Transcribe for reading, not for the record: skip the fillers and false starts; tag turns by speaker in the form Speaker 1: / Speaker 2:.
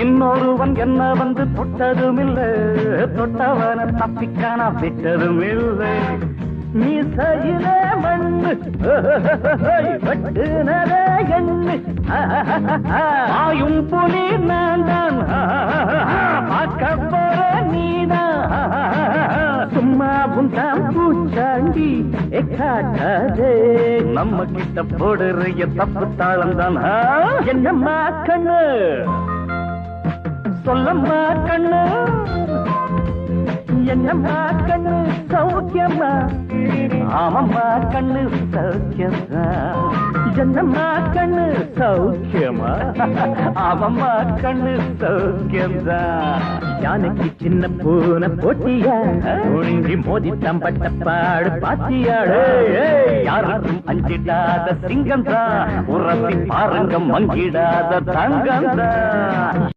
Speaker 1: இன்னொருவன் என்ன வந்து தொட்டதுமில்லை, தொட்டவன தப்பிக்கான விட்டதுமில்லை. மீசையிலே மண்ணு வெட்டுனதே எண்ணு, ஆயும் புலி நான் தான் பார்க்க போற நீதான். சும்மா புண்டாம் பூச்சாண்டி காட்டாதே, நம்ம கிட்ட போடுறிய தப்பு தாளம் தான். என்னம்மா கண்ணு சொல்லம்மா கண்ணு, என்னம்மா கண்ணு சௌக்கியம்மா, ஆமம்மா கண்ணு சௌக்கியம்மா. என்னம்மா கண்ணு சௌக்கியமா, ஆமம்மா கண்ணு சௌக்கியம்தா. யானைக்கு சின்ன பூனை போட்டியா, ஒழுங்கி மோதி தம்பட்ட பாடு பாத்தியாடு. யாருக்கும் அஞ்சிடாத சிங்கம் தான், உரசி பாருங்க மங்கிடாத தங்கம் தான்.